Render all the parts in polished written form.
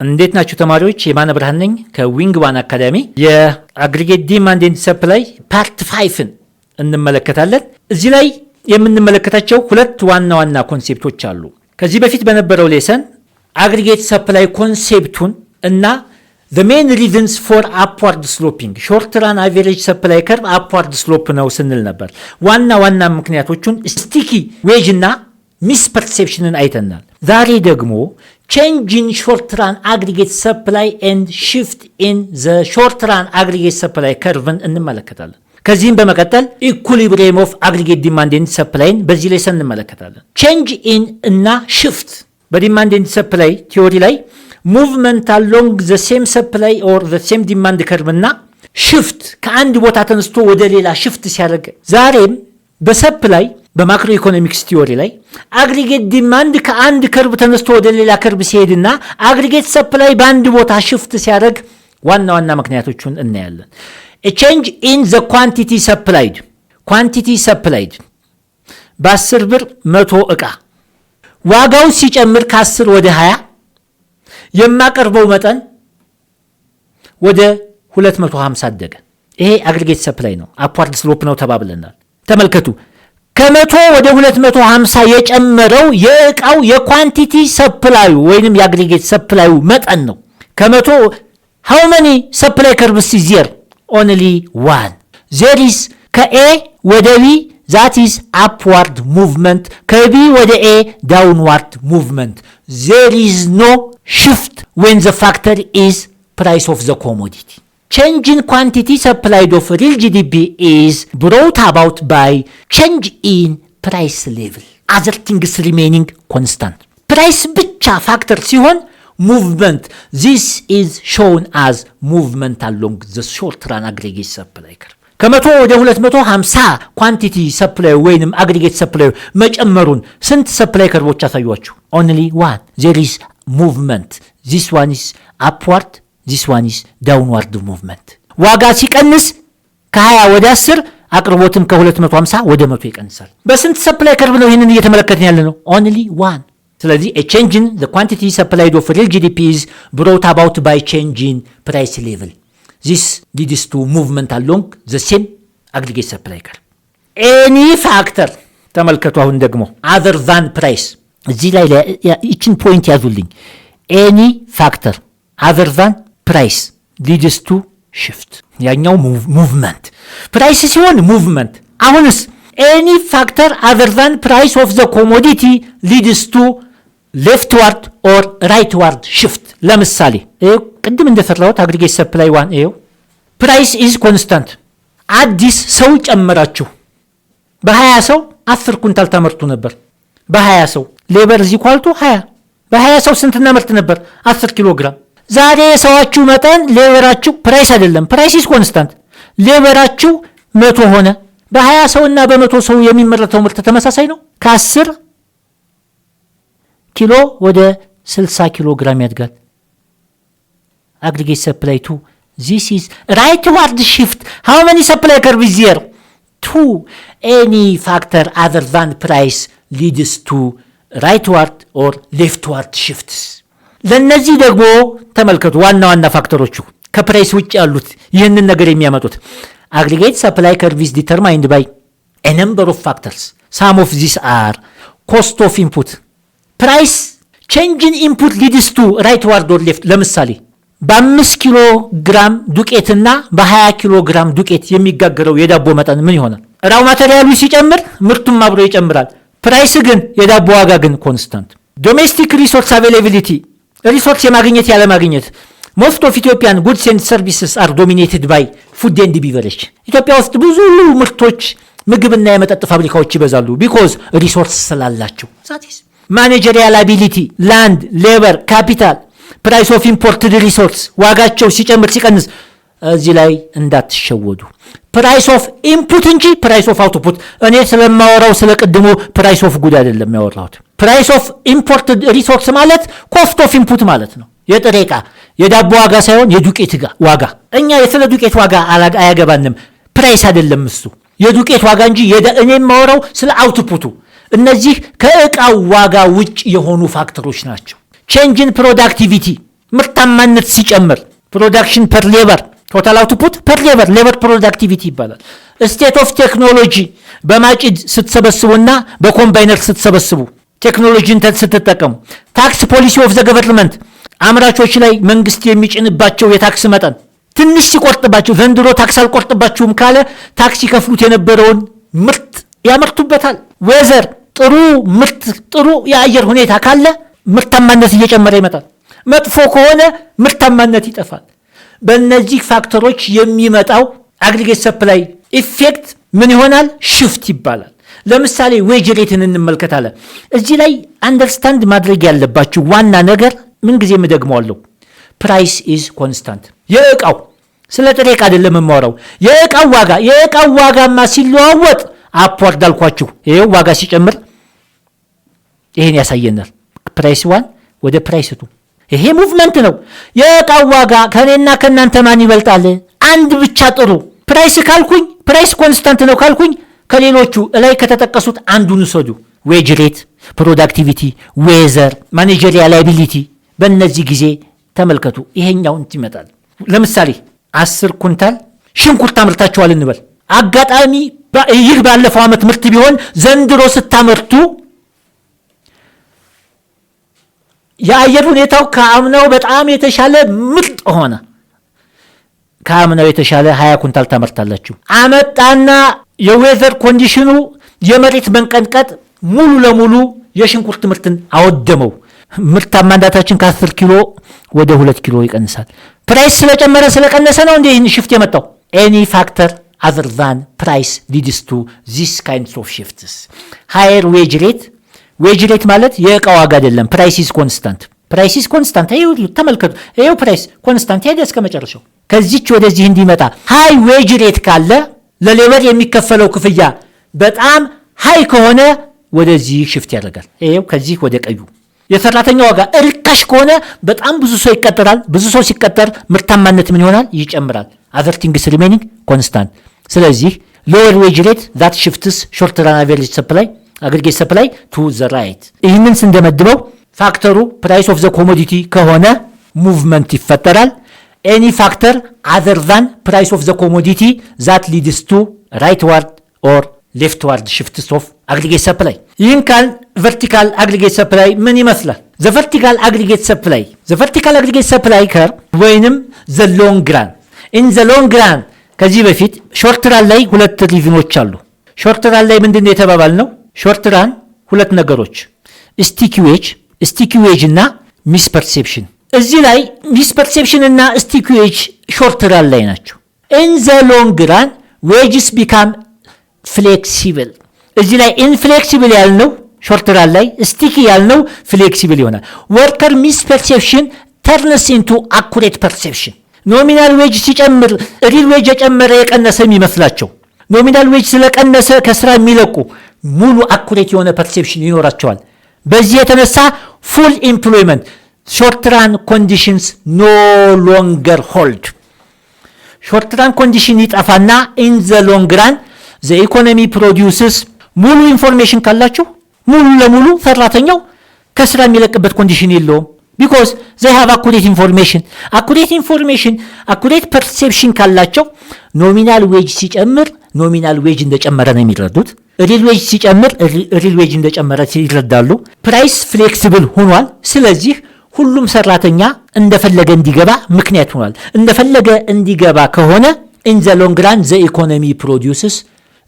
እንዴት ናችሁ ተማሪዎች? የማነ ብርሃን ነኝ ከዊንግ ዋን አካዳሚ። የአግሪጌት ዲማንድ ኤንድ ሰፕላይ ፓርት 5ን እንመለከታለን። እዚህ ላይ የምንመለከታቸው ሁለት ዋና ዋና ኮንሴፕቶች አሉ። ከዚህ በፊት በነበረው ሌሰን አግሪጌት ሰፕላይ ኮንሴፕቱን እና the main reasons for upward sloping short run average supply curve upward slope ነው ስንል ነበር። ዋና ዋና ምክንያቶቹን ስቲኪ ዌጅ እና ሚስፐርሴፕሽንን አይተናል። ዛሬ ደግሞ change in short run aggregate supply and shift in the short run aggregate supply curve እንመለከታለን። ከዚህም በመቀጠል ኢኩሊብሪየም ኦፍ አግሪጌት ዲማንድ ኤንድ ሰፕላይን በዚህ ላይ እንመለከታለን። change in እና shift በዲማንድ ኤንድ ሰፕላይ ቲዮሪ ላይ movement along the same supply or the same demand curve እና shift ከአንድ ቦታ ተነስቶ ወደ ሌላ shift ሲያደርግ፣ ዛሬም በሰፕላይ በማክሮ ኢኮኖሚክስ ቲዮሪ ላይ አግሪጌት ዲማንድ ከአንድ ከርብ ተነስቶ ወደ ሌላ ከርብ ሲሄድና አግሪጌት ሰፕላይ በአንድ ቦታ ሽፍት ሲያደርግ ዋና ዋና ምክንያቶቹን እናያለን። a change in the quantity supplied በ10 ብር 100 ዕቃ ዋጋው ሲጨምር ከ10 ወደ 20 የማቀርበው መጠን ወደ 250 አደገ። ይሄ አግሪጌት ሰፕላይ ነው፣ አፕዋርድ ስሎፕ ነው ተባብለናል። ተመልከቱ፣ ከመቶ ወደ 250 የጨመረው የዕቃው የኳንቲቲ ሰፕላዩ ወይንም የአግሪጌት ሰፕላዩ መጠን ነው። ከመቶ how many supply curves is there? only one. there is ከA ወደ B that is upward movement, ከB ወደ A downward movement. there is no shift when the factor is price of the commodity. Change in quantity supplied of real GDP is brought about by change in price level. Other things remaining constant. Price ብቻ ፋክተር ሲሆን movement, this is shown as movement along the short run aggregate supply curve. ከመቶ ወደ 250 ኳንቲቲ ሰፕላይ ወይንም አግሪጌት ሰፕላይ መጨመሩን ስንት ሰፕላይ ከርቦች አሳዩአችሁ? only one. there is movement. this one is upward, this one is downward movement. ዋጋ ሲቀንስ ከ20 ወደ 10 አቅርቦትም ከ250 ወደ 100 ይቀንሳል። በስንት ሰፕላይ ከርብ ነው ይሄንን እየተመለከትን ያለ ነው? only one. ስለዚህ a change in the quantity supplied of real GDP is brought about by change in price level. this leads to movement along the same aggregate supply curve. any factor ተመልከቱ። አሁን ደግሞ other than price እዚህ ላይ እቺን ፖይንት ያዙልኝ። any factor other than price leads to shift. ያኛው movement price ሲሆን movement። አሁንስ any factor other than price of the commodity leads to leftward or rightward shift. ለምሳሌ ቅድም እንደሰራሁት አግሪጌት ሰፕላይ 1 price is constant. አዲስ ሰው ጨመራችሁ። በ20 ሰው 10 ኩንታል ተመርቱ ነበር። በ20 ሰው ሌበር እዚህ ኳልቱ 20 በ20 ሰው ስንት እናመርት ነበር? 10 ኪሎ ግራም። ዛሬ ሰዋችሁ መጠን ሌበራችሁ ፕራይስ አይደለም፣ ፕራይስ ኢዝ ኮንስታንት። ሌበራችሁ 100 ሆነ። በ20 ሰው እና በ100 ሰው የሚመረተው ምርት ተመሳሳይ ነው። ከ10 ኪሎ ወደ 60 ኪሎ ግራም ያድጋል። አግሪጌት ሰፕላይ 2 this is rightward shift. how many supply curve is there? 2. any factor other than price leads to rightward or leftward shifts. ለነዚህ ደግሞ ተመልከቱ ዋና ዋና ፋክተሮቹ ከፕራይስ ውጭ ያሉት ይህንን ነገር የሚያመጡት aggregate supply curve is determined by a number of factors. some of these are cost of input. price change in input leads to rightward or left. ለምሳሌ በ5 ኪሎ ግራም ዱቄትና በ20 ኪሎ ግራም ዱቄት የሚጋገረው የዳቦ መጠን ምን ይሆናል? ራው ማቴሪያሉ ሲጨምር ምርቱም አብሮ ይጨምራል። ፕራይስ ግን የዳቦ ዋጋ ግን ኮንስታንት። ዶሜስቲክ ሪሶርስ አቬይላቢሊቲ ሪሶርስ የማግኘት ያለ ማግኘት most of Ethiopian goods and services are dominated by food and beverage. ኢትዮጵያ ውስጥ ብዙ ምርቶች ምግብና የመጠጥ ፋብሪካዎች ይበዛሉ because ሪሶርስ ስላላቸው። ማኔጀሪያል አቢሊቲ ላንድ ሌበር ካፒታል ፕራይስ ኦፍ ኢምፖርትድ ሪሶርስ ዋጋቸው ሲጨምር ሲቀንስ እዚህ ላይ እንዳትሸወዱ። ፕራይስ ኦፍ ኢንፑት እንጂ ፕራይስ ኦፍ አውትፑት እኔ ስለማወራው ስለቀድሞ ፕራይስ ኦፍ ጉድ አይደለም ያወራሁት። ፕራይስ ኦፍ ኢምፖርትድ ሪሶርስ ማለት ኮስት ኦፍ ኢንፑት ማለት ነው። የጥሬ ዕቃ የዳቦ ዋጋ ሳይሆን የዱቄት ዋጋ። እኛ የስለ ዱቄት ዋጋ አያገባንም፣ ፕራይስ አይደለም እሱ የዱቄት ዋጋ እንጂ እኔ የማወራው ስለ አውትፑቱ። እነዚህ ከዕቃው ዋጋ ውጭ የሆኑ ፋክተሮች ናቸው። change in productivity ምርታማነት ሲጨምር ፕሮዳክሽን ፐር ሌበር ቶታል አውትፑት ፐር ሌበር ፕሮዳክቲቪቲ ይባላል። ስቴት ኦፍ ቴክኖሎጂ በማጭድ ስትሰበስቡና በኮምባይነር ስትሰበስቡ ቴክኖሎጂን ስትጠቀሙ። ታክስ ፖሊሲ ኦፍ ዘ ገቨርንመንት አምራቾች ላይ መንግስት የሚጭንባቸው የታክስ መጠን ትንሽ ሲቆርጥባቸው፣ ዘንድሮ ታክስ አልቆርጥባችሁም ካለ ታክስ ይከፍሉት የነበረውን ምርት ያመርቱበታል። ዌዘር ጥሩ ምርት ጥሩ የአየር ሁኔታ ካለ ምርታማነት እየጨመረ ይመጣል። መጥፎ ከሆነ ምርታማነት ይጠፋል። በእነዚህ ፋክተሮች የሚመጣው አግሪጌት ሰፕላይ ኢፌክት ምን ይሆናል? ሽፍት ይባላል። ለምሳሌ ዌጅ ሬትን እንመልከታለን። እዚህ ላይ አንደርስታንድ ማድረግ ያለባችሁ ዋና ነገር ምንጊዜም እደግመዋለሁ፣ ፕራይስ ኢዝ ኮንስታንት። የእቃው ስለ ጥሬ ዕቃ አይደለም የማወራው። የእቃው ዋጋማ ሲለዋወጥ አፕዋርድ አልኳችሁ። ይሄው ዋጋ ሲጨምር ይሄን ያሳየናል። ፕራይስ ዋን ወደ ፕራይስ ቱ ይሄ ሙቭመንት ነው። የእቃው ዋጋ ከኔና ከናንተ ማን ይበልጣል? አንድ ብቻ ጥሩ ፕራይስ ካልኩኝ ፕራይስ ኮንስታንት ነው ካልኩኝ ከሌሎቹ ላይ ከተጠቀሱት አንዱን ውሰዱ። ዌጅ ሬት፣ ፕሮዳክቲቪቲ፣ ዌዘር፣ ማኔጀሪያል ላይቢሊቲ። በእነዚህ ጊዜ ተመልከቱ ይሄኛውን ይመጣል። ለምሳሌ 10 ኩንታል ሽንኩርት አምርታችኋል እንበል። አጋጣሚ ይህ ባለፈው ዓመት ምርት ቢሆን ዘንድሮ ስታመርቱ የአየር ሁኔታው ከአምናው በጣም የተሻለ ምርጥ ሆነ። ከአምናው የተሻለ 20 ኩንታል ታመርታላችሁ። አመጣና የዌዘር ኮንዲሽኑ የመሬት መንቀጥቀጥ ሙሉ ለሙሉ የሽንኩርት ምርትን አወደመው። ምርታማነታችን ከ10 ኪሎ ወደ 2 ኪሎ ይቀንሳል። ፕራይስ ስለጨመረ ስለቀነሰ ነው እንዴ ይህን ሽፍት የመጣው? ኤኒ ፋክተር other than price leads to this kinds of shifts. higher wage rate ማለት የእቃ ዋጋ አይደለም። ፕራይስ ኢዝ ኮንስታንት ይኸው ተመልከቱ። ይኸው ፕራይስ ኮንስታንት ሄደ እስከ መጨረሻው። ከዚች ወደዚህ እንዲመጣ ሃይ ዌጅ ሬት ካለ ለሌበር የሚከፈለው ክፍያ በጣም ሃይ ከሆነ ወደዚህ ሽፍት ያደርጋል። ይኸው ከዚህ ወደ ቀዩ። የሰራተኛ ዋጋ እርካሽ ከሆነ በጣም ብዙ ሰው ይቀጠራል። ብዙ ሰው ሲቀጠር ምርታማነት ምን ይሆናል? ይጨምራል። other things remaining constant። ስለዚህ lower wage rate that shifts short run average supply aggregate supply to the right። ይህንን ስንደመድበው ፋክተሩ ፕራይስ ኦፍ ዘ ኮሞዲቲ ከሆነ ሙቭመንት ይፈጠራል። ኤኒ ፋክተር other than price of the commodity that leads to rightward or leftward shifts of aggregate supply። ይህን ካል vertical aggregate supply ምን ይመስላል? the vertical aggregate supply curve ወይንም the long run in the long run። ከዚህ በፊት ሾርት ራን ላይ ሁለት ሪዝኖች አሉ። ሾርት ራን ላይ ምንድነው የተባባልነው? ሾርት ራን ሁለት ነገሮች ስቲኪ ዌጅ እና ሚስ ፐርሴፕሽን። እዚህ ላይ ሚስ ፐርሴፕሽን እና ስቲኪ ዌጅ ሾርት ራን ላይ ናቸው። ኢን ዘ ሎንግ ራን ዌጅስ ቢካም ፍሌክሲብል። እዚህ ላይ ኢንፍሌክሲብል ያልነው ሾርት ራን ላይ፣ ስቲኪ ያልነው ፍሌክሲብል ይሆናል። ወርከር ሚስ ፐርሴፕሽን ተርንስ ኢንቱ አኩሬት ፐርሴፕሽን። ኖሚናል ዌጅ ሲጨምር ሪል ዌጅ የጨመረ የቀነሰ የሚመስላቸው፣ ኖሚናል ዌጅ ስለቀነሰ ከስራ የሚለቁ ሙሉ አኩሬት የሆነ ፐርሴፕሽን ይኖራቸዋል። በዚህ የተነሳ ፉል ኢምፕሎይመንት ሾርት ራን ኮንዲሽንስ ኖ ሎንገር ሆልድ። ሾርት ራን ኮንዲሽን ይጠፋና ኢን ዘ ሎንግ ራን ዘ ኢኮኖሚ ፕሮዲውስስ። ሙሉ ኢንፎርሜሽን ካላችሁ ሙሉ ለሙሉ ሰራተኛው ከስራ የሚለቅበት ኮንዲሽን የለውም። ቢኮዝ ዘይ ሃቭ አኩሬት ኢንፎርሜሽን አኩሬት ፐርሴፕሽን ካላቸው ኖሚናል ዌጅ ሲጨምር ኖሚናል ዌጅ እንደጨመረ ነው የሚረዱት። ሪል ዌጅ ሲጨምር ሪል ዌጅ እንደጨመረ ይረዳሉ። ፕራይስ ፍሌክሲብል ሆኗል። ስለዚህ ሁሉም ሰራተኛ እንደፈለገ እንዲገባ ምክንያት ሆኗል። እንደፈለገ እንዲገባ ከሆነ ኢን ዘ ሎንግ ራን ዘ ኢኮኖሚ ፕሮዲውስስ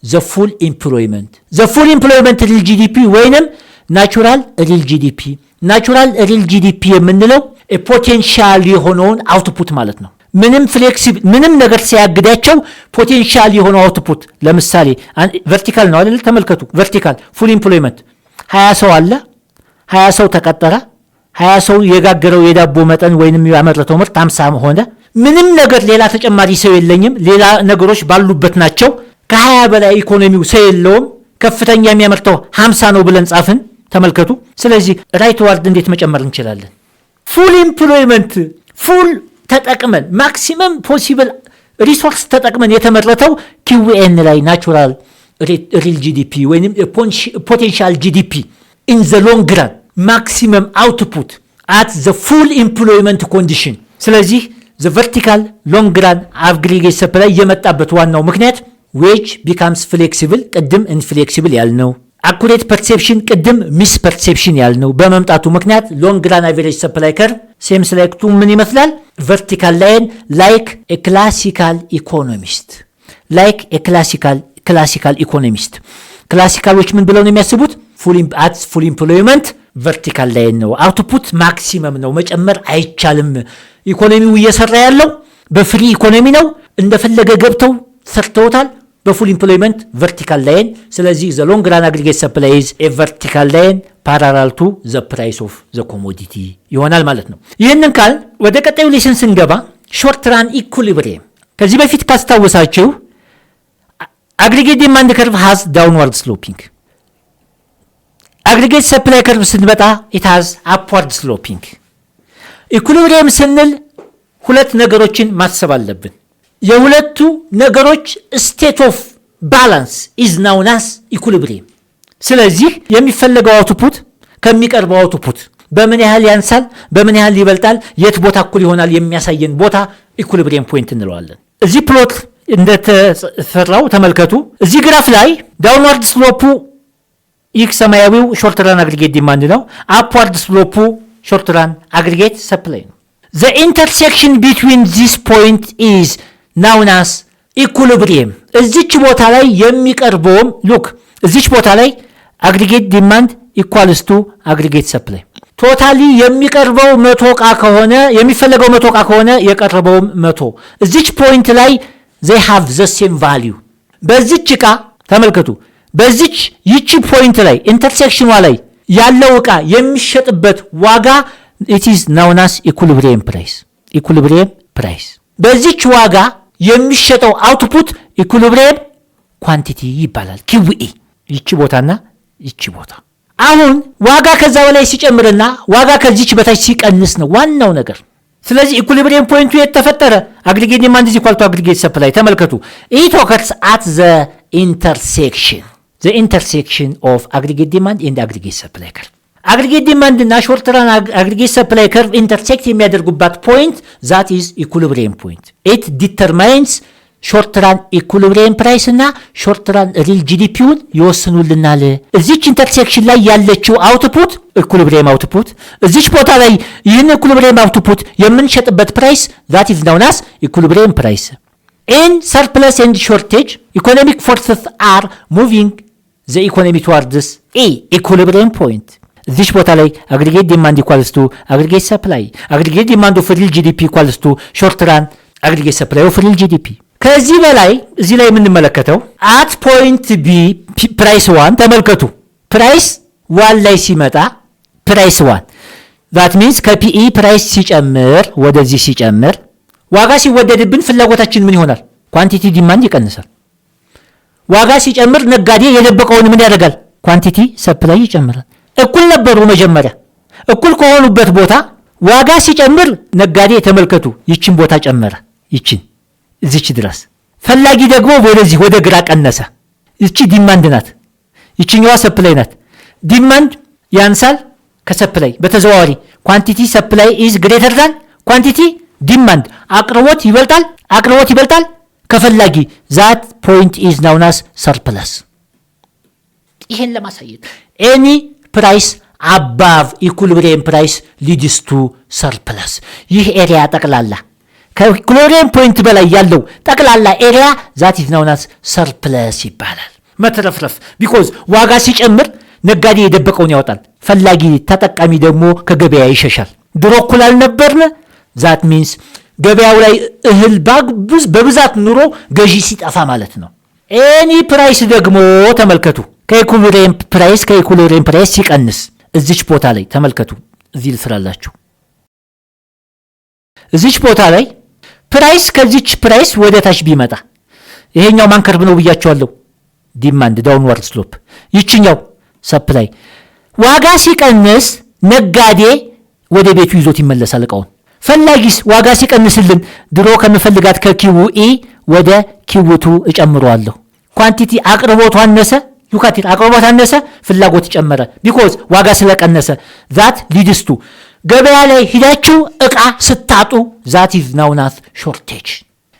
ዘ ፉል ኢምፕሎይመንት ሪል ጂዲፒ ወይንም ናቹራል ሪል ጂዲፒ። ናቹራል ሪል ጂዲፒ የምንለው ፖቴንሻል የሆነውን አውትፑት ማለት ነው። ምንም ነገር ሲያግዳቸው ፖቴንሻል የሆነው አውትፑት። ለምሳሌ ቨርቲካል ነው አይደል? ተመልከቱ። ቨርቲካል ፉል ኢምፕሎይመንት 20 ሰው አለ፣ 20 ሰው ተቀጠረ፣ 20 ሰው የጋገረው የዳቦ መጠን ወይንም ያመረተው ምርት 50 ሆነ። ምንም ነገር ሌላ ተጨማሪ ሰው የለኝም፣ ሌላ ነገሮች ባሉበት ናቸው። ከ20 በላይ ኢኮኖሚው ሰው የለውም። ከፍተኛ የሚያመርተው 50 ነው ብለን ጻፍን። ተመልከቱ። ስለዚህ ራይት ዋርድ እንዴት መጨመር እንችላለን? ፉል ኢምፕሎይመንት ፉል ተጠቅመን ማክሲመም ፖሲብል ሪሶርስ ተጠቅመን የተመረተው ኪዩኤን ላይ ናቹራል ሪል ጂዲፒ ወይም ፖቴንሻል ጂዲፒ ኢን ዘ ሎንግ ራን ማክሲመም አውትፑት at the full employment condition ስለዚህ the vertical long run aggregate supply የመጣበት ዋናው ምክንያት wage becomes flexible ቅድም inflexible ያልነው accurate perception ቅድም misperception ያልነው በመምጣቱ ምክንያት long run average supply curve same select ምን ይመስላል vertical line like a classical economist ክላሲካሎች ምን ብለው ነው የሚያስቡት full employment vertical line ነው output maximum ነው መጨመር አይቻልም ኢኮኖሚው እየሰራ ያለው በፍሪ ኢኮኖሚ ነው እንደፈለገ ገብተው ሰርተውታል በፉል ኢምፕሎይመንት vertical line ስለዚህ the long run aggregate supply is a vertical line parallel to the price of the commodity ይሆናል ማለት ነው ይሄንን ካል ወደ ቀጣዩ ሌሰን ስንገባ short run equilibrium ከዚህ በፊት ካስታወሳችሁ aggregate demand curve has downward sloping aggregate supply curve ስንመጣ it has upward sloping equilibrium ስንል ሁለት ነገሮችን ማሰብ አለብን የሁለቱ ነገሮች state of balance is known as equilibrium ስለዚህ የሚፈለገው አውትፑት ከሚቀርበው አውትፑት በምን ያህል ያንሳል በምን ያህል ይበልጣል የት ቦታ እኩል ይሆናል የሚያሳየን ቦታ equilibrium point እንለዋለን እዚህ ፕሎት እንደተሰራው ተመልከቱ እዚህ ግራፍ ላይ ዳውንዋርድ ስሎፑ ይህ ሰማያዊው ሾርት ራን አግሪጌት ዲማንድ ነው አፕዋርድ ስሎፑ ሾርት ራን አግሪጌት ሰፕላይ ነው the intersection between this point is known as equilibrium እዚች ቦታ ላይ የሚቀርበው ሉክ እዚች ቦታ ላይ አግሪጌት ዲማንድ equals to aggregate supply ቶታሊ የሚቀርበው 100 ዕቃ ከሆነ የሚፈለገው 100 ዕቃ ከሆነ የቀረበው 100 እዚች ፖይንት ላይ they have the same value በዚች ዕቃ ተመልከቱ በዚች ይቺ ፖይንት ላይ ኢንተርሴክሽኗ ላይ ያለው ዕቃ የሚሸጥበት ዋጋ it is known as equilibrium price በዚች ዋጋ የሚሸጠው አውትፑት ኢኩሊብሪየም ኳንቲቲ ይባላል QE ይቺ ቦታና ይቺ ቦታ አሁን ዋጋ ከዛ በላይ ሲጨምርና ዋጋ ከዚች በታች ሲቀንስ ነው ዋናው ነገር ስለዚህ ኢኩሊብሪየም ፖይንቱ የተፈጠረ አግሪጌት ዲማንድ is equal to aggregate supply ተመልከቱ it occurs at the intersection of aggregate demand and aggregate supply curve aggregate demand እና short run aggregate supply curve intersect የሚያደርጉበት point that is equilibrium point it determines short run equilibrium price እና short run real GDP-ውን ይወስኑልናል እዚች ኢንተርሴክሽን ላይ ያለችው አውትፑት equilibrium output እዚች ቦታ ላይ ይህን equilibrium output የምንሸጥበት price that is known as equilibrium price in surplus and shortage economic forces are moving the economy towards a equilibrium point እዚች ቦታ ላይ aggregate demand equals to aggregate supply aggregate demand of real GDP equals to short run aggregate supply of real GDP ከዚህ በላይ እዚህ ላይ የምንመለከተው at point B price 1 ተመልከቱ price 1 ላይ ሲመጣ price 1 that means ከPE price ሲጨምር ወደዚህ ሲጨምር ዋጋ ሲወደድብን ፍላጎታችን ምን ይሆናል ኳንቲቲ ዲማንድ ይቀንሳል ዋጋ ሲጨምር ነጋዴ የደበቀውን ምን ያደርጋል ኳንቲቲ ሰፕላይ ይጨምራል እኩል ነበሩ መጀመሪያ እኩል ከሆኑበት ቦታ ዋጋ ሲጨምር ነጋዴ ተመልከቱ ይችን ቦታ ጨመረ ይችን እዚች ድረስ ፈላጊ ደግሞ ወደዚህ ወደ ግራ ቀነሰ ይቺ ዲማንድ ናት ይችኛዋ ሰፕላይ ናት ዲማንድ ያንሳል ከሰፕላይ በተዘዋዋሪ ኳንቲቲ ሰፕላይ is greater than ኳንቲቲ ዲማንድ አቅርቦት ይበልጣል ከፈላጊ that point is known as surplus ይሄን ለማሳየት any price above equilibrium price leads to surplus ይህ ኤሪያ ጠቅላላ ከኢኩሊብሪየም ፖይንት በላይ ያለው ጠቅላላ ኤሪያ that is known as surplus ይባላል መትረፍረፍ because ዋጋ ሲጨምር ነጋዴ የደበቀውን ያወጣል ፈላጊ ተጠቃሚ ደግሞ ከገበያ ይሸሻል ድሮ እኩል አልነበርን that means ገበያው ላይ እህል በብዛት ኑሮ ገዢ ሲጠፋ ማለት ነው any price ደግሞ ተመልከቱ ከኢኩሊብሪየም ፕራይስ ሲቀንስ እዚች ቦታ ላይ ተመልከቱ እዚህ ልስራላችሁ እዚች ቦታ ላይ ፕራይስ ከዚች ፕራይስ ወደ ታች ቢመጣ ይሄኛው ማንከርብ ነው ብያቸዋለሁ ዲማንድ ዳውንዋርድ ስሎፕ ይችኛው ሰፕላይ ዋጋ ሲቀንስ ነጋዴ ወደ ቤቱ ይዞት ይመለሳል እቃውን ፈላጊስ ዋጋ ሲቀንስልን ድሮ ከመፈልጋት ከQE ወደ Q2 እጨምረዋለሁ ኳንቲቲ አቅርቦቱ አነሰ አቅርቦት አነሰ ፍላጎት ጨመረ because ዋጋ ስለቀነሰ that leads to ገበያ ላይ ሂዳችሁ እቃ ስታጡ ዛት ኢዝ ናውን አዝ ሾርቴጅ።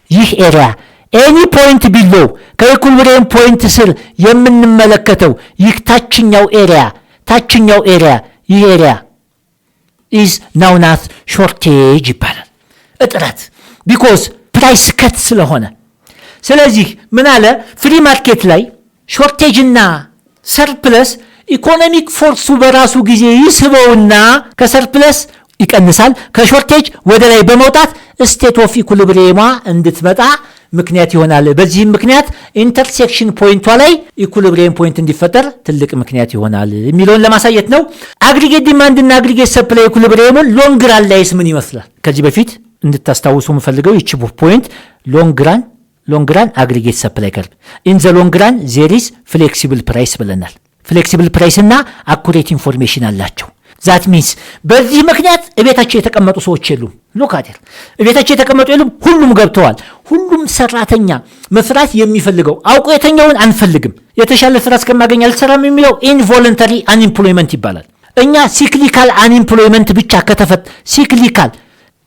ይህ ኤሪያ ኤኒ ፖይንት ቢሎ ከኢኩሊብሪየም ፖይንት ስር የምንመለከተው ይህ ታችኛው ኤሪያ ይህ ኤሪያ ኢዝ ናውን አዝ ሾርቴጅ ይባላል። እጥረት ቢኮዝ ፕራይስ ከት ስለሆነ። ስለዚህ ምን አለ ፍሪ ማርኬት ላይ ሾርቴጅና ሰርፕለስ ኢኮኖሚክ ፎርሱ በራሱ ጊዜ ይስበውና ከሰርፕለስ ይቀንሳል፣ ከሾርቴጅ ወደ ላይ በመውጣት ስቴት ኦፍ ኢኩሊብሪየሟ እንድትመጣ ምክንያት ይሆናል። በዚህም ምክንያት ኢንተርሴክሽን ፖይንቷ ላይ ኢኩሊብሪየም ፖይንት እንዲፈጠር ትልቅ ምክንያት ይሆናል የሚለውን ለማሳየት ነው። አግሪጌት ዲማንድ እና አግሪጌት ሰፕላይ ኢኩሊብሪየሙን ሎንግ ራን ላይስ ምን ይመስላል? ከዚህ በፊት እንድታስታውሱ የምፈልገው ይቺ ፖይንት ሎንግ ራን አግሪጌት ሰፕላይ ከርቭ ኢን ዘ ሎንግ ራን ዜር ኢዝ ፍሌክሲብል ፕራይስ ብለናል። ፍሌክሲብል ፕራይስ እና አኩሬት ኢንፎርሜሽን አላቸው። ዛት ሚንስ በዚህ ምክንያት እቤታቸው የተቀመጡ ሰዎች የሉም። ሎካቴር እቤታቸው የተቀመጡ የሉም፣ ሁሉም ገብተዋል። ሁሉም ሰራተኛ መስራት የሚፈልገው አውቆ የተኛውን አንፈልግም፣ የተሻለ ስራ እስከማገኝ አልሰራም የሚለው ኢንቮለንተሪ አንኢምፕሎይመንት ይባላል። እኛ ሲክሊካል አንኢምፕሎይመንት ብቻ ሲክሊካል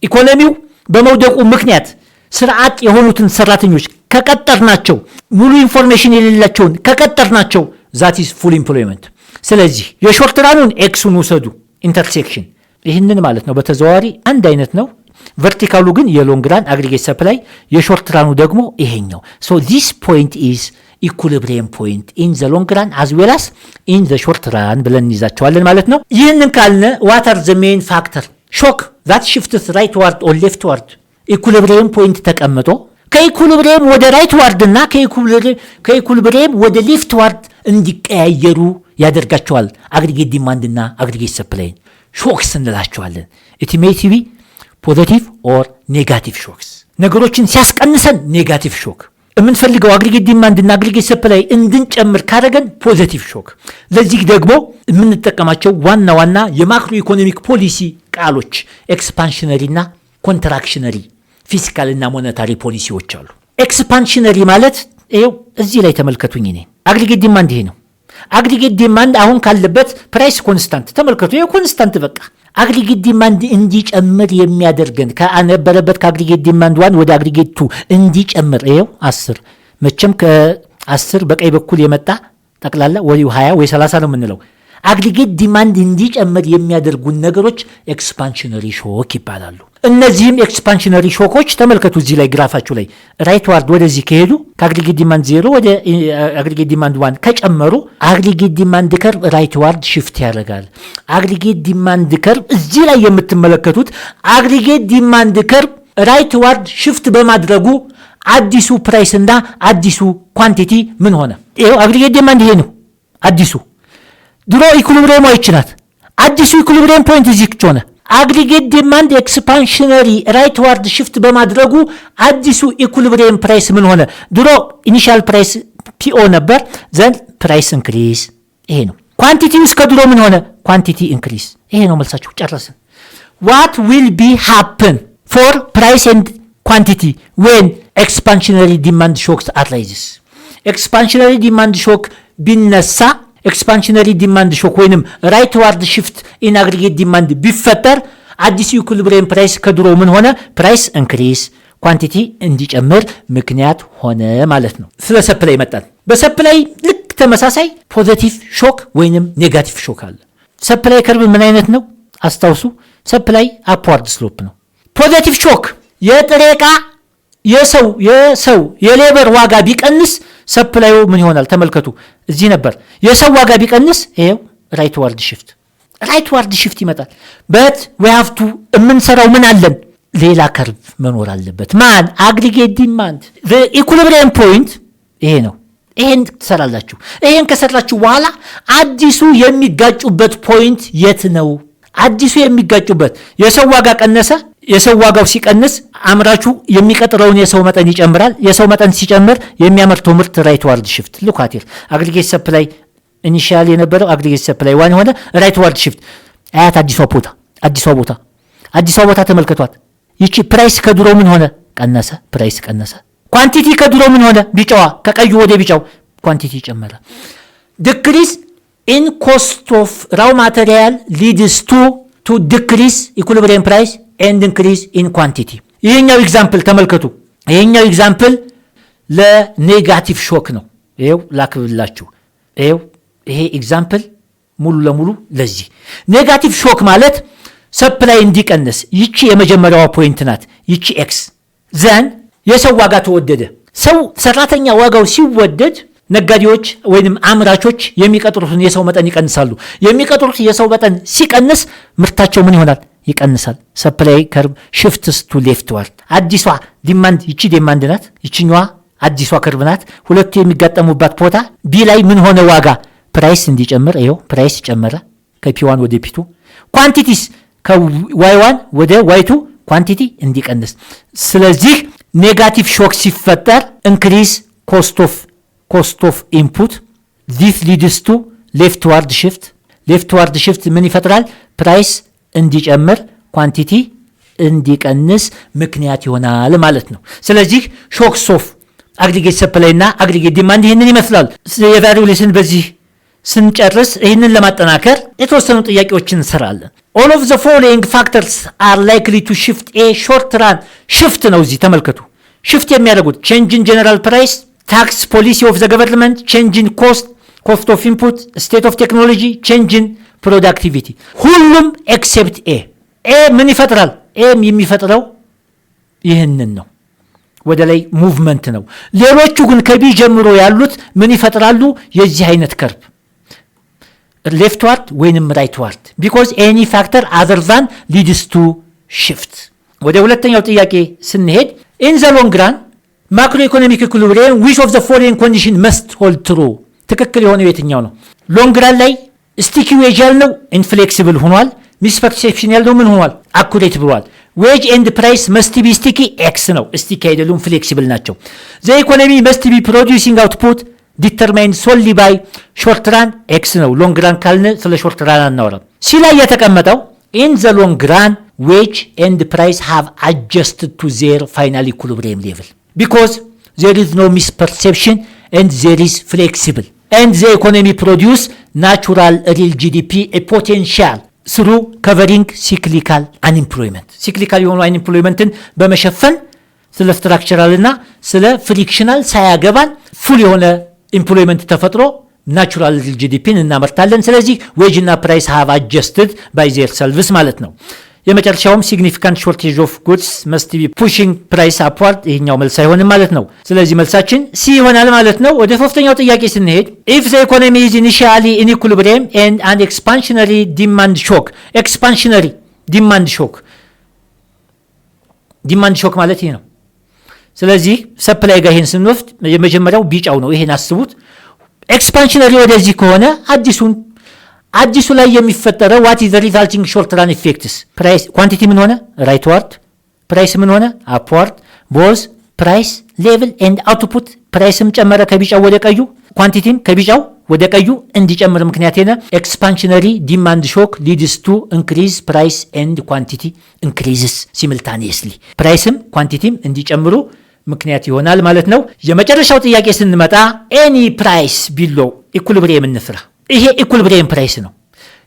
ኢኮኖሚው በመውደቁ ምክንያት ስርዓት የሆኑትን ሰራተኞች ከቀጠርናቸው፣ ሙሉ ኢንፎርሜሽን የሌላቸውን ከቀጠርናቸው ዛት ኢዝ ፉል ኢምፕሎይመንት። ስለዚህ የሾርት ራኑን ኤክሱን ውሰዱ ኢንተርሴክሽን፣ ይህንን ማለት ነው። በተዘዋዋሪ አንድ አይነት ነው። ቨርቲካሉ ግን የሎንግ ራን አግሪጌት ሰፕላይ፣ የሾርት ራኑ ደግሞ ይሄኛው። ሶ ዚስ ፖይንት ኢዝ ኢኩሊብሪየም ፖይንት ኢን ዘ ሎንግ ራን አዝ ዌል አስ ኢን ዘ ሾርት ራን ብለን እንይዛቸዋለን ማለት ነው። ይህንን ካልነ ዋት አር ዘ ሜን ፋክተር ሾክ ዛት ሽፍትስ ራይት ዋርድ ኦር ሌፍት ዋርድ። ኢኩሊብሪየም ፖይንት ተቀምጦ ከኢኩሊብሪየም ወደ ራይት ዋርድ እና ከኢኩሊብሪየም ወደ ሌፍት ዋርድ እንዲቀያየሩ ያደርጋቸዋል። አግሪጌት ዲማንድ እና አግሪጌት ሰፕላይን ሾክስ እንላቸዋለን። ኢት ሜይ ቢ ፖዚቲቭ ኦር ኔጋቲቭ ሾክስ። ነገሮችን ሲያስቀንሰን ኔጋቲቭ ሾክ፣ የምንፈልገው አግሪጌት ዲማንድ እና አግሪጌት ሰፕላይ እንድንጨምር ካደረገን ፖዚቲቭ ሾክ። ለዚህ ደግሞ የምንጠቀማቸው ዋና የማክሮ ኢኮኖሚክ ፖሊሲ ቃሎች ኤክስፓንሽነሪ እና ኮንትራክሽነሪ፣ ፊስካል እና ሞኔታሪ ፖሊሲዎች አሉ። ኤክስፓንሽነሪ ማለት ይኸው እዚህ ላይ ተመልከቱኝ። እኔ አግሪጌት ዲማንድ ይሄ ነው። አግሪጌት ዲማንድ አሁን ካለበት ፕራይስ ኮንስታንት ተመልከቱ። ይሄ ኮንስታንት በቃ አግሪጌት ዲማንድ እንዲጨምር የሚያደርገን ከነበረበት ከአግሪጌት ዲማንድ 1 ወደ አግሪጌት 2 እንዲጨምር ይኸው 10 መቼም ከ10 በቀኝ በኩል የመጣ ጠቅላላ ወይ 20 ወይ 30 ነው የምንለው። አግሪጌት ዲማንድ እንዲጨምር የሚያደርጉን ነገሮች ኤክስፓንሽነሪ ሾክ ይባላሉ። እነዚህም ኤክስፓንሽነሪ ሾኮች ተመልከቱ እዚህ ላይ ግራፋችሁ ላይ ራይት ዋርድ ወደዚህ ከሄዱ ከአግሪጌት ዲማንድ 0 ወደ አግሪጌት ዲማንድ 1 ከጨመሩ አግሪጌት ዲማንድ ከርቭ ራይት ዋርድ ሽፍት ያደርጋል። አግሪጌት ዲማንድ ከርቭ እዚህ ላይ የምትመለከቱት አግሪጌት ዲማንድ ከርቭ ራይት ዋርድ ሽፍት በማድረጉ አዲሱ ፕራይስ እና አዲሱ ኳንቲቲ ምን ሆነ? ይሄው አግሪጌት ዲማንድ ይሄ ነው አዲሱ። ድሮ ኢኩሊብሪየም አይችናት አዲሱ ኢኩሊብሪየም ፖይንት እዚህ ሆነ። አግሪጌት ዲማንድ ኤክስፓንሽነሪ ራይት ዋርድ ሽፍት በማድረጉ አዲሱ ኢኩሊብሪየም ፕራይስ ምን ሆነ? ድሮ ኢኒሻል ፕራይስ ፒኦ ነበር፣ ዘን ፕራይስ ኢንክሪዝ። ይሄ ነው ኳንቲቲ ውስጥ ከድሮ ምን ሆነ? ኳንቲቲ ኢንክሪዝ። ይሄ ነው መልሳችሁ። ጨረስን። ዋት ዊል ቢ ሃፕን ፎር ፕራይስ ኤንድ ኳንቲቲ ዌን ኤክስፓንሽነሪ ዲማንድ ሾክስ አራይዝስ። ኤክስፓንሽነሪ ዲማንድ ሾክ ቢነሳ ኤክስፓንሽነሪ ዲማንድ ሾክ ወይንም ራይት ዋርድ ሽፍት ኢን አግሪጌት ዲማንድ ቢፈጠር አዲሱ ኢኩሊብሪየም ፕራይስ ከድሮ ምን ሆነ? ፕራይስ ኢንክሪዝ፣ ኳንቲቲ እንዲጨምር ምክንያት ሆነ ማለት ነው። ስለ ሰፕላይ መጣን። በሰፕላይ ልክ ተመሳሳይ ፖዚቲቭ ሾክ ወይንም ኔጋቲቭ ሾክ አለ። ሰፕላይ ከርቭ ምን አይነት ነው? አስታውሱ። ሰፕላይ አፕዋርድ ስሎፕ ነው። ፖዚቲቭ ሾክ የጥሬ ዕቃ የሰው የሌበር ዋጋ ቢቀንስ ሰፕላዩ ምን ይሆናል? ተመልከቱ። እዚህ ነበር የሰው ዋጋ ቢቀንስ፣ ይሄው ራይት ዋርድ ሽፍት ይመጣል። በት ዊ ሃቭ ቱ የምንሰራው ምን አለን? ሌላ ከርቭ መኖር አለበት። ማን? አግሪጌት ዲማንድ። ኢኩሊብሪየም ፖይንት ይሄ ነው። ይሄን ትሰራላችሁ። ይሄን ከሰራችሁ በኋላ አዲሱ የሚጋጩበት ፖይንት የት ነው? አዲሱ የሚጋጩበት የሰው ዋጋ ቀነሰ። የሰው ዋጋው ሲቀንስ አምራቹ የሚቀጥረውን የሰው መጠን ይጨምራል። የሰው መጠን ሲጨምር የሚያመርተው ምርት ራይት ዋርድ ሽፍት። ሉካቴር አግሪጌት ሰፕላይ ኢኒሺያል የነበረው አግሪጌት ሰፕላይ 1 ሆነ ራይት ዋርድ ሽፍት። አያት አዲሷ ቦታ ተመልከቷት። ይቺ ፕራይስ ከድሮ ምን ሆነ? ቀነሰ። ፕራይስ ቀነሰ። ኳንቲቲ ከድሮ ምን ሆነ? ቢጫዋ ከቀዩ ወደ ቢጫው ኳንቲቲ ጨመረ። ዲክሪዝ ኢን ኮስት ኦፍ ራው ማቴሪያል ሊድስ ቱ ቱ ዲክሪስ ኢኩሊብሪየም ፕራይስ ኤንድ ኢንክሪዝ ኢን ኳንቲቲ። ይሄኛው ኤግዛምፕል ተመልከቱ። ይሄኛው ኤግዛምፕል ለኔጋቲቭ ሾክ ነው። ይሄው ላክብላችሁ። ይሄ ኤግዛምፕል ሙሉ ለሙሉ ለዚህ ኔጋቲቭ ሾክ ማለት ሰፕላይ እንዲቀንስ፣ ይቺ የመጀመሪያዋ ፖይንት ናት። ይቺ ኤክስ ዘን የሰው ዋጋ ተወደደ። ሰራተኛ ዋጋው ሲወደድ ነጋዴዎች ወይንም አምራቾች የሚቀጥሩትን የሰው መጠን ይቀንሳሉ። የሚቀጥሩት የሰው መጠን ሲቀንስ ምርታቸው ምን ይሆናል? ይቀንሳል። ሰፕላይ ከርቭ ሽፍትስ ቱ ሌፍት ዋርድ። አዲሷ ዲማንድ ይቺ ዲማንድ ናት፣ ይችኛዋ አዲሷ ከርቭ ናት። ሁለቱ የሚጋጠሙባት ቦታ ቢ ላይ ምን ሆነ? ዋጋ ፕራይስ እንዲጨምር። ይኸው ፕራይስ ጨመረ ከፒ1 ወደ ፒ2። ኳንቲቲስ ከዋይ1 ወደ ዋይ2 ኳንቲቲ እንዲቀንስ። ስለዚህ ኔጋቲቭ ሾክ ሲፈጠር ኢንክሪዝ ኮስት ኦፍ ኢንፑት ዚስ ሊድስ ቱ ሌፍት ዋርድ ሽፍት። ሌፍት ዋርድ ሽፍት ምን ይፈጥራል? ፕራይስ እንዲጨምር ኳንቲቲ እንዲቀንስ ምክንያት ይሆናል ማለት ነው። ስለዚህ ሾክስ ኦፍ አግሪጌት ሰፕላይ እና አግሪጌት ዲማንድ ይህንን ይመስላል። የዛሬው ሌሰን በዚህ ስንጨርስ ይህንን ለማጠናከር የተወሰኑ ጥያቄዎችን እንሰራለን። all of the following factors are likely to shift a short run shift ነው። እዚህ ተመልከቱ። shift የሚያደርጉት change in general price, tax policy of the government, change in cost of input, state of technology, change in productivity። ሁሉም except a ምን ይፈጥራል? የሚፈጥረው ይህንን ነው፣ ወደ ላይ ሙቭመንት ነው። ሌሎቹ ግን ከቢ ጀምሮ ያሉት ምን ይፈጥራሉ? የዚህ አይነት ከርብ ሌፍት ዋርድ ወይንም ራይት ዋርድ ቢኮዝ ኤኒ ፋክተር አዘር ዛን ሊድስ ቱ ሽፍት። ወደ ሁለተኛው ጥያቄ ስንሄድ ኢን ዘ ሎንግ ራን ማክሮ ኢኮኖሚክ ኢኩሊብሪየም ዊች ኦፍ ዘ ፎሎዊንግ ኮንዲሽን መስት ሆልድ ትሩ። ትክክል የሆነው የትኛው ነው? ሎንግ ራን ላይ ስቲኪ ዌጅ ያልነው ኢንፍሌክሲብል ሆኗል። ሚስፐርሴፕሽን ያልነው ምን ሆኗል? አኩሬት ብሏል። ዌጅ ኤንድ ፕራይስ መስት ቢ ስቲኪ ኤክስ ነው። ስቲኪ አይደሉም፣ ፍሌክሲብል ናቸው። ዘ ኢኮኖሚ መስት ቢ ፕሮዲውሲንግ አውትፑት ዲተርማይንድ ሶሊ ባይ ሾርት ራን ኤክስ ነው። ሎንግ ራን ካልን ስለ ሾርት ራን አናወራም። ሲ ላይ የተቀመጠው ኢን ዘ ሎንግ ራን ዌጅ ኤንድ ፕራይስ ሃቭ አጀስትድ ቱ ዜር ፋይናል ኢኩሊብሪየም ሌቭል ቢኮዝ ዜር ኢዝ ኖ ሚስፐርሴፕሽን ኤንድ ዜር ኢዝ ፍሌክሲብል ኤንድ ዘ ኢኮኖሚ ፕሮዲውስ ናቹራል ሪል ጂዲፒ ኤ ፖቴንሻል ስሩ ከቨሪንግ ሲክሊካል አንኢምፕሎይመንት። ሲክሊካል የሆኑ አንኢምፕሎይመንትን በመሸፈን ስለ ስትራክቸራል እና ስለ ፍሪክሽናል ሳያገባን ፉል የሆነ ኢምፕሎይመንት ተፈጥሮ ናቹራል ጂዲፒን እናመርታለን። ስለዚህ ዌጅ እና ፕራይስ ሃቭ አጀስትድ ባይ ዜር ሰልቭስ ማለት ነው። የመጨረሻውም ሲግኒፊካንት ሾርቴጅ ኦፍ ጉድስ መስት ቢ ፑሽንግ ፕራይስ አፕዋርድ። ይሄኛው መልስ አይሆንም ማለት ነው። ስለዚህ መልሳችን ሲ ይሆናል ማለት ነው። ወደ ሶስተኛው ጥያቄ ስንሄድ ኢፍ ዘ ኢኮኖሚ ኢዝ ኢኒሺያሊ ኢን ኢኩሊብሪየም ኤንድ አንድ ኤክስፓንሽነሪ ዲማንድ ሾክ። ኤክስፓንሽነሪ ዲማንድ ሾክ ማለት ይሄ ነው። ስለዚህ ሰፕላይ ጋር ይሄን ስንወስድ የመጀመሪያው ቢጫው ነው። ይሄን አስቡት። ኤክስፓንሽነሪ ወደዚህ ከሆነ አዲሱ ላይ የሚፈጠረው ዋት ኢዝ ዘ ሪዛልቲንግ ሾርት ራን ኢፌክትስ ፕራይስ ኳንቲቲ ምን ሆነ? ራይት ዋርድ። ፕራይስ ምን ሆነ? አፕዋርድ። ቦዝ ፕራይስ ሌቭል ኤንድ አውትፑት ፕራይስም ጨመረ ከቢጫው ወደ ቀዩ፣ ኳንቲቲም ከቢጫው ወደ ቀዩ እንዲጨምር ምክንያት ሆነ። ኤክስፓንሽነሪ ዲማንድ ሾክ ሊድስ ቱ ኢንክሪዝ ፕራይስ ኤንድ ኳንቲቲ ኢንክሪዝስ ሲምልታኒየስሊ ፕራይስም ኳንቲቲም እንዲጨምሩ ምክንያት ይሆናል ማለት ነው። የመጨረሻው ጥያቄ ስንመጣ ኤኒ ፕራይስ ቢሎ ኢኩሊብሪየም እንስራ። ይሄ ኢኩሊብሪየም ፕራይስ ነው።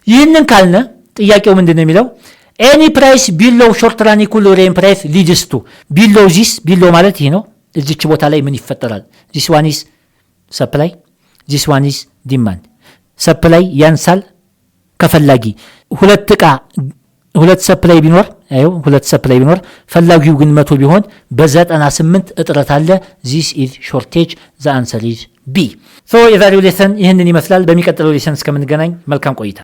ይህንን ካልነ ጥያቄው ምንድነው የሚለው? ኤኒ ፕራይስ ቢሎ ሾርት ራን ኢኩሊብሪየም ፕራይስ ሊድስ ቱ ቢሎ ዚስ። ቢሎ ማለት ይሄ ነው። እዚች ቦታ ላይ ምን ይፈጠራል? ዚስ ዋን ኢዝ ሰፕላይ፣ ዚስ ዋን ኢዝ ዲማንድ። ሰፕላይ ያንሳል ከፈላጊ። ሁለት ሰፕላይ ቢኖር ፈላጊው ግን 100 ቢሆን በ98 እጥረት አለ። ዚስ ኢዝ ሾርቴጅ። ዘ አንሰር ኢዝ ቢ። የዛሬው ሌሰን ይህንን ይመስላል። በሚቀጥለው ሌሰን እስከምንገናኝ መልካም ቆይታ።